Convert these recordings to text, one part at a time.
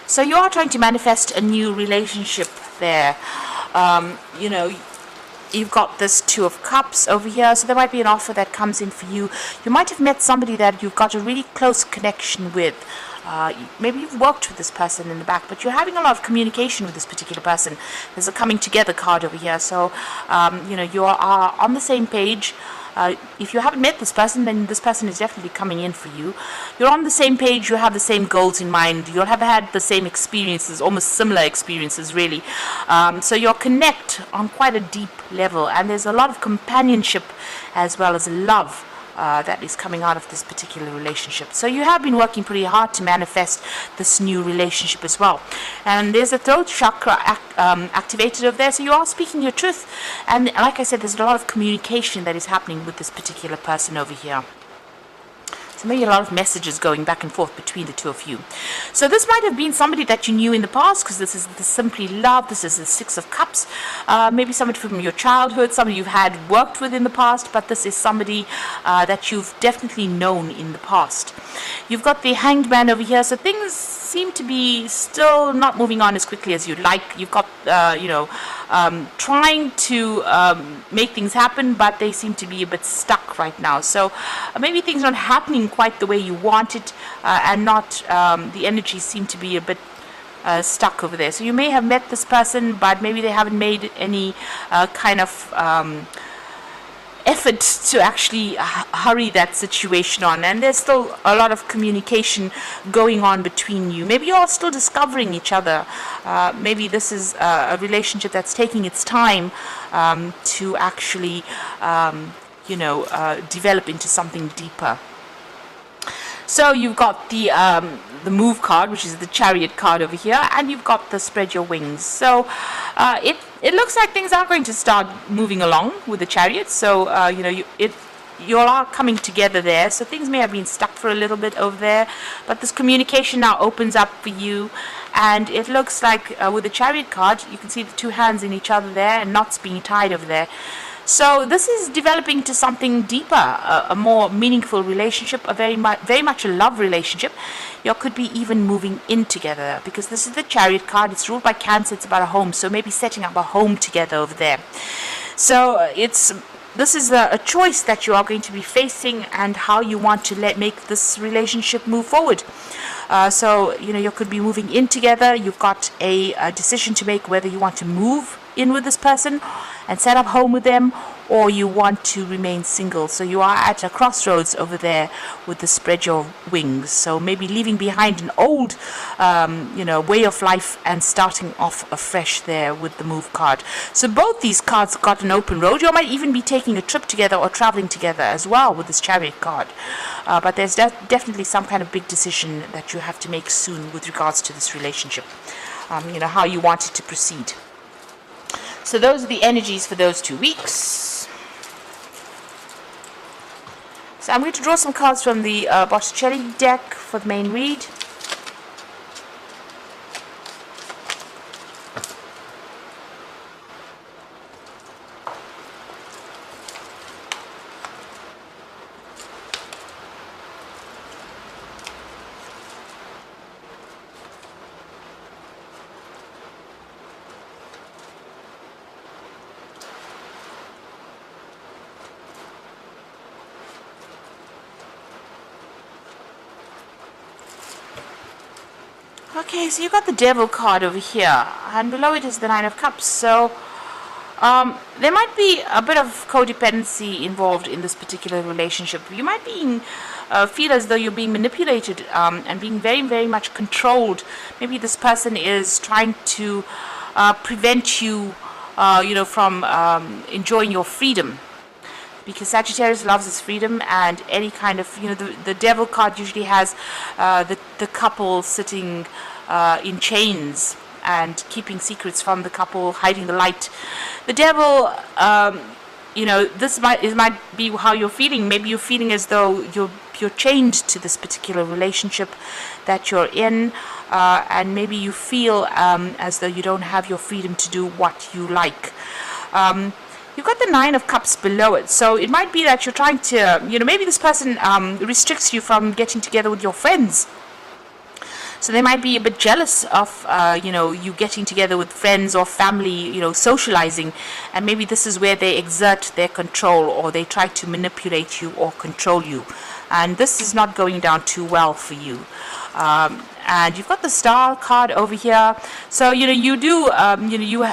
So you are trying to manifest a new relationship there. You know, you've got this Two of Cups over here, so there might be an offer that comes in for you. You might have met somebody that you've got a really close connection with. Maybe you've worked with this person in the back, but you're having a lot of communication with this particular person. There's a coming together card over here, so you know, you are on the same page. If you haven't met this person, then this person is definitely coming in for you. You're on the same page, you have the same goals in mind, you'll have had the same experiences, almost similar experiences really. So you'll connect on quite a deep level, and there's a lot of companionship as well as love that is coming out of this particular relationship. So you have been working pretty hard to manifest this new relationship as well. And there's a throat chakra activated over there, so you are speaking your truth. And like I said, there's a lot of communication that is happening with this particular person over here. So maybe a lot of messages going back and forth between the two of you. So this might have been somebody that you knew in the past, because this is the Simply Love, this is the Six of Cups. Maybe somebody from your childhood, somebody you've had worked with in the past, but this is somebody that you've definitely known in the past. You've got the Hanged Man over here, so things seem to be still not moving on as quickly as you'd like. You've got, you know, trying to make things happen, but they seem to be a bit stuck right now. So maybe things aren't happening quite the way you want it, and not the energies seem to be a bit stuck over there. So you may have met this person, but maybe they haven't made any kind of effort to actually hurry that situation on, and there's still a lot of communication going on between you. Maybe you're still discovering each other. Maybe this is a relationship that's taking its time to actually you know, develop into something deeper. So you've got the Move card, which is the Chariot card over here, and you've got the Spread Your Wings. So it looks like things are going to start moving along with the Chariot. So you know, you all are coming together there. So things may have been stuck for a little bit over there, but this communication now opens up for you. And it looks like with the Chariot card, you can see the two hands in each other there and knots being tied over there. So this is developing to something deeper, a more meaningful relationship, a very much a love relationship. You could be even moving in together, because this is the Chariot card. It's ruled by Cancer. It's about a home, so maybe setting up a home together over there. So this is a choice that you are going to be facing, and how you want to make this relationship move forward. So you know, you could be moving in together. You've got a decision to make whether you want to move in with this person and set up home with them, or you want to remain single. So you are at a crossroads over there with the Spread Your Wings. So maybe leaving behind an old you know, way of life and starting off afresh there with the Move card. So both these cards got an open road. You might even be taking a trip together or traveling together as well with this Chariot card. But there's definitely some kind of big decision that you have to make soon with regards to this relationship. You know, how you want it to proceed. So those are the energies for those 2 weeks. So I'm going to draw some cards from the Botticelli deck for the main read. Okay, so you got the Devil card over here, and below it is the Nine of Cups. So there might be a bit of codependency involved in this particular relationship. You might feel as though you're being manipulated and being very much controlled. Maybe this person is trying to prevent you, you know, from enjoying your freedom. Because Sagittarius loves his freedom, and any kind of, you know, the Devil card usually has the couple sitting in chains and keeping secrets from the couple, hiding the light. The Devil, you know, this might be how you're feeling. Maybe you're feeling as though you're chained to this particular relationship that you're in, and maybe you feel as though you don't have your freedom to do what you like. You've got the Nine of Cups below it, so it might be that you're trying to, you know, maybe this person restricts you from getting together with your friends. So they might be a bit jealous of, you getting together with friends or family, socializing. And maybe this is where they exert their control, or they try to manipulate you or control you. And this is not going down too well for you. And you've got the Star card over here. So you do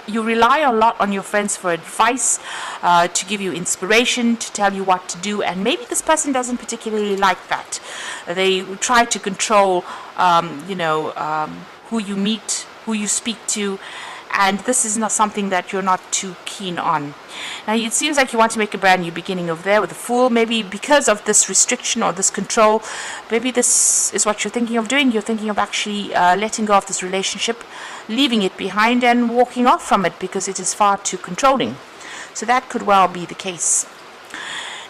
you rely a lot on your friends for advice, to give you inspiration, to tell you what to do. And maybe this person doesn't particularly like that. They try to control who you meet, who you speak to, and this is not something that you're not too keen on. Now it seems like you want to make a brand new beginning over there with the Fool. Maybe because of this restriction or this control, maybe this is what you're thinking of doing. You're thinking of actually letting go of this relationship, leaving it behind and walking off from it because it is far too controlling. So that could well be the case.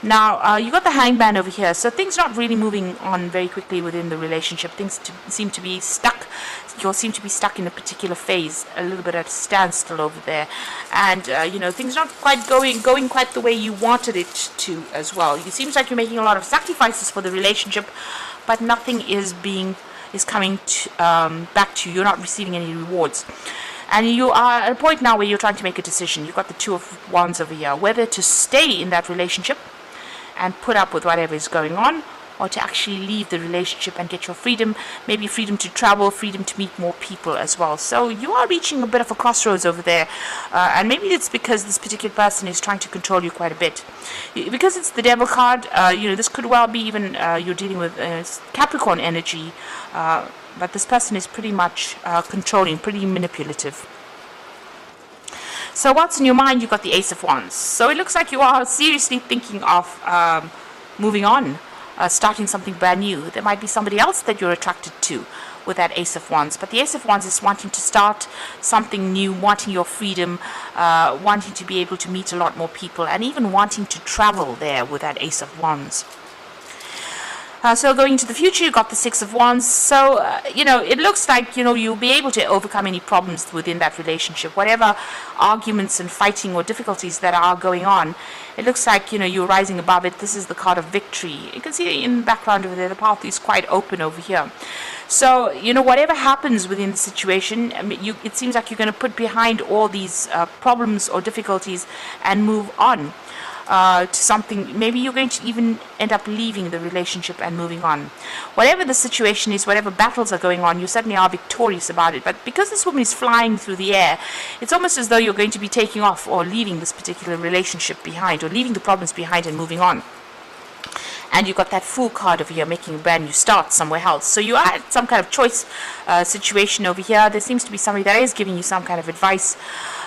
Now, you got the Hangman over here, so things not really moving on very quickly within the relationship. Things seem to be stuck. You seem to be stuck in a particular phase, a little bit at a standstill over there. And, things not quite going quite the way you wanted it to as well. It seems like you're making a lot of sacrifices for the relationship, but nothing is coming back to you. You're not receiving any rewards. And you are at a point now where you're trying to make a decision. You've got the Two of Wands over here, whether to stay in that relationship and put up with whatever is going on, or to actually leave the relationship and get your freedom, maybe freedom to travel, freedom to meet more people as well. So you are reaching a bit of a crossroads over there, and maybe it's because this particular person is trying to control you quite a bit. Because it's the Devil card, this could well be even you're dealing with Capricorn energy, but this person is pretty much controlling, pretty manipulative. So what's in your mind? You've got the Ace of Wands. So it looks like you are seriously thinking of moving on, starting something brand new. There might be somebody else that you're attracted to with that Ace of Wands. But the Ace of Wands is wanting to start something new, wanting your freedom, wanting to be able to meet a lot more people, and even wanting to travel there with that Ace of Wands. So going into the future, you've got the Six of Wands. So, it looks like, you'll be able to overcome any problems within that relationship. Whatever arguments and fighting or difficulties that are going on, it looks like, you're rising above it. This is the card of victory. You can see in the background over there, the path is quite open over here. So, whatever happens within the situation, it seems like you're going to put behind all these problems or difficulties and move on. To something, maybe you're going to even end up leaving the relationship and moving on. Whatever the situation is, whatever battles are going on, you certainly are victorious about it. But because this woman is flying through the air, it's almost as though you're going to be taking off or leaving this particular relationship behind, or leaving the problems behind and moving on. And you've got that Fool card over here, making a brand new start somewhere else. So you are at some kind of choice situation over here. There seems to be somebody that is giving you some kind of advice.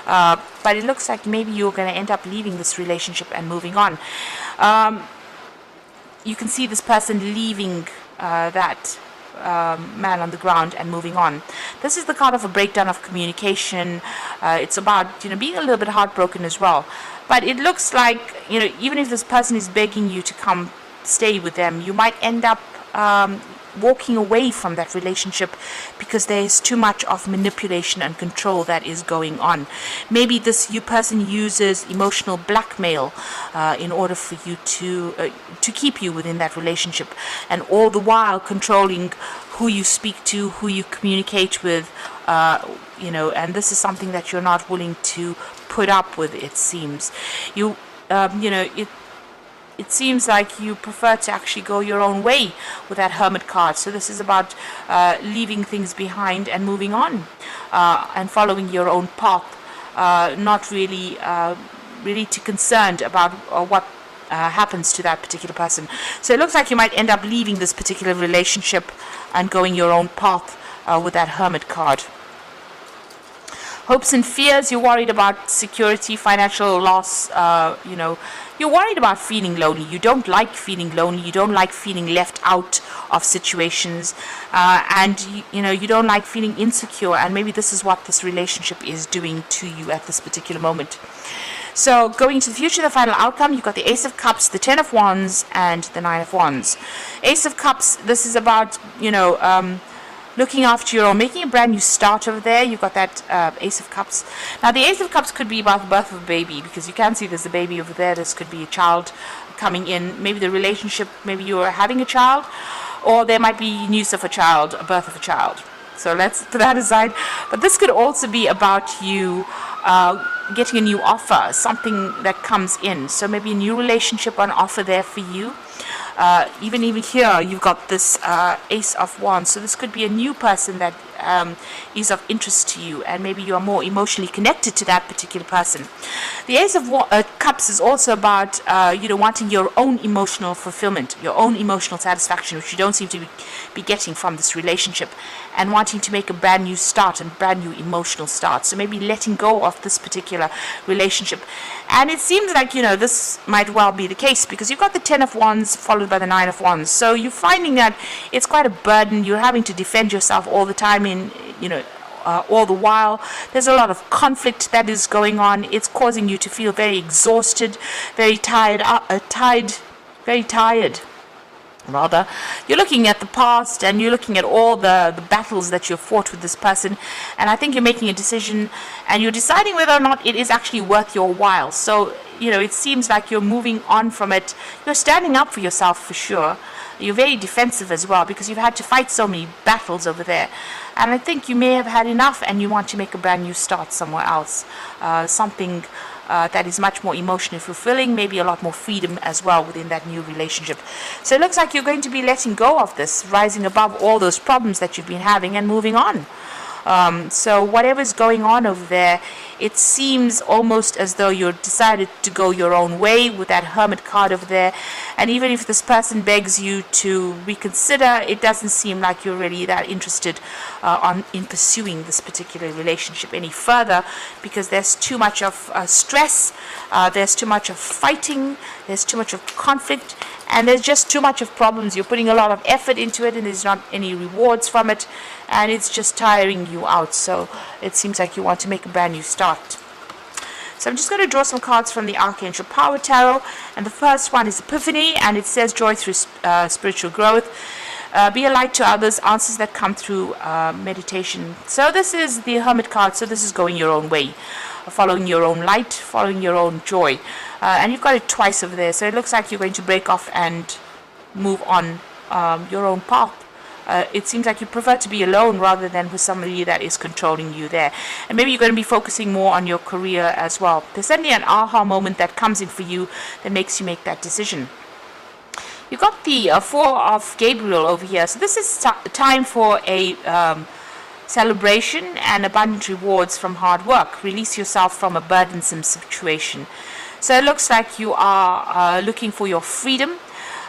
But it looks like maybe you're going to end up leaving this relationship and moving on. You can see this person leaving that man on the ground and moving on. This is the card of a breakdown of communication. It's about being a little bit heartbroken as well. But it looks like even if this person is begging you to come stay with them, you might end up walking away from that relationship because there is too much of manipulation and control that is going on. Maybe this person uses emotional blackmail in order for you to keep you within that relationship, and all the while controlling who you speak to, who you communicate with, and this is something that you're not willing to put up with. It seems it seems like you prefer to actually go your own way with that Hermit card. So this is about leaving things behind and moving on, and following your own path, not really too concerned about what happens to that particular person. So it looks like you might end up leaving this particular relationship and going your own path with that Hermit card. Hopes and fears, you're worried about security, financial loss, you're worried about feeling lonely. You don't like feeling lonely. You don't like feeling left out of situations, and you don't like feeling insecure, and maybe this is what this relationship is doing to you at this particular moment. So going to the future, the final outcome, you've got the Ace of Cups, the Ten of Wands, and the Nine of Wands. Ace of Cups, this is about looking after your own, making a brand new start over there. You've got that Ace of Cups. Now, the Ace of Cups could be about the birth of a baby, because you can see there's a baby over there. This could be a child coming in. Maybe the relationship, maybe you're having a child, or there might be news of a child, a birth of a child. So let's put that aside. But this could also be about you getting a new offer, something that comes in. So maybe a new relationship on offer there for you. Even here, you've got this Ace of Wands. So this could be a new person that is of interest to you, and maybe you are more emotionally connected to that particular person. The Ace of Cups is also about wanting your own emotional fulfillment, your own emotional satisfaction, which you don't seem to be getting from this relationship, and wanting to make a brand new start and brand new emotional start. So maybe letting go of this particular relationship. And it seems like, this might well be the case, because you've got the 10 of Wands followed by the 9 of Wands. So you're finding that it's quite a burden. You're having to defend yourself all the time all the while. There's a lot of conflict that is going on. It's causing you to feel very exhausted, very tired, very tired. Rather, you're looking at the past and you're looking at all the battles that you've fought with this person, and I think you're making a decision and you're deciding whether or not it is actually worth your while. So it seems like you're moving on from it. You're standing up for yourself for sure. You're very defensive as well, because you've had to fight so many battles over there, and I think you may have had enough and you want to make a brand new start somewhere else, something that is much more emotionally fulfilling, maybe a lot more freedom as well within that new relationship. So it looks like you're going to be letting go of this, rising above all those problems that you've been having and moving on. So whatever's going on over there, it seems almost as though you're decided to go your own way with that Hermit card over there. And even if this person begs you to reconsider, it doesn't seem like you're really that interested in pursuing this particular relationship any further, because there's too much of stress, there's too much of fighting, there's too much of conflict, and there's just too much of problems. You're putting a lot of effort into it and there's not any rewards from it, and it's just tiring you out. So it seems like you want to make a brand new start. So I'm just going to draw some cards from the Archangel Power Tarot, and the first one is Epiphany, and it says joy through spiritual growth. Be a light to others, answers that come through meditation. So this is the Hermit card, so this is going your own way, following your own light, following your own joy. And you've got it twice over there, so it looks like you're going to break off and move on your own path. It seems like you prefer to be alone rather than with somebody that is controlling you there. And maybe you're going to be focusing more on your career as well. There's certainly an aha moment that comes in for you that makes you make that decision. You've got the Four of Gabriel over here. So this is time for a celebration and abundant rewards from hard work. Release yourself from a burdensome situation. So it looks like you are looking for your freedom.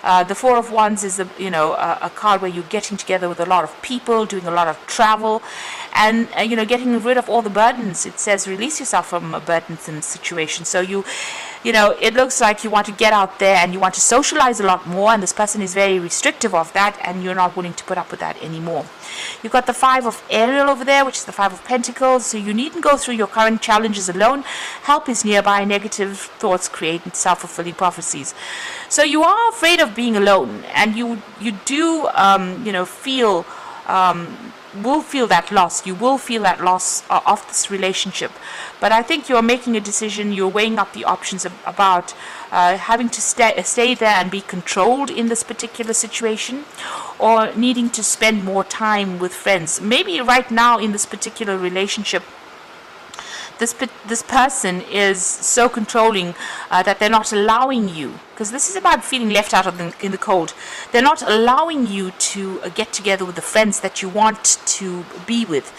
The Four of Wands is a card where you're getting together with a lot of people, doing a lot of travel, and getting rid of all the burdens. It says release yourself from a burdensome situation. So it looks like you want to get out there and you want to socialize a lot more, and this person is very restrictive of that, and you're not willing to put up with that anymore. You've got the Five of Ariel over there, which is the Five of Pentacles. So you needn't go through your current challenges alone. Help is nearby. Negative thoughts create self-fulfilling prophecies. So you are afraid of being alone, and you do will feel that loss. You will feel that loss of this relationship. But I think you're making a decision. You're weighing up the options about having to stay there and be controlled in this particular situation, or needing to spend more time with friends. Maybe right now in this particular relationship, this person is so controlling that they're not allowing you, because this is about feeling left out in the cold. They're not allowing you to get together with the friends that you want to be with,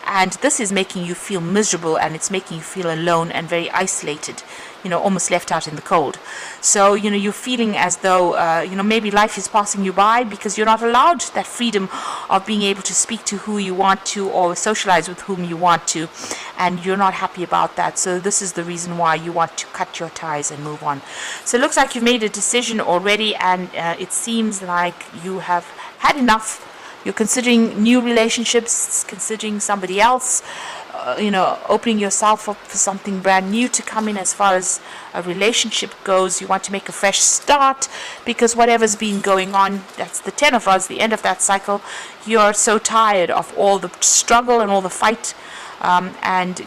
and this is making you feel miserable, and it's making you feel alone and very isolated, almost left out in the cold. So you're feeling as though maybe life is passing you by, because you're not allowed that freedom of being able to speak to who you want to or socialize with whom you want to, and you're not happy about that. So this is the reason why you want to cut your ties and move on. So it looks like you've made a decision already, and it seems like you have had enough. You're considering new relationships, considering somebody else, opening yourself up for something brand new to come in as far as a relationship goes. You want to make a fresh start, because whatever's been going on, that's the 10 of Wands, the end of that cycle. You're so tired of all the struggle and all the fight, and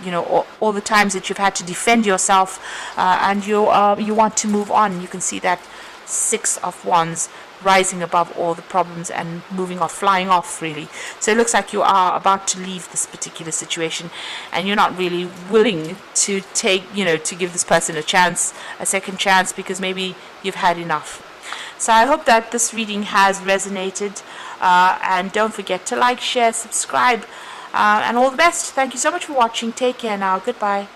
all the times that you've had to defend yourself, and you want to move on. You can see that 6 of Wands rising above all the problems and moving off, flying off, really. So it looks like you are about to leave this particular situation, and you're not really willing to take, to give this person a second chance, because maybe you've had enough. So I hope that this reading has resonated, and don't forget to like, share, subscribe, and all the best. Thank you so much for watching. Take care now. Goodbye.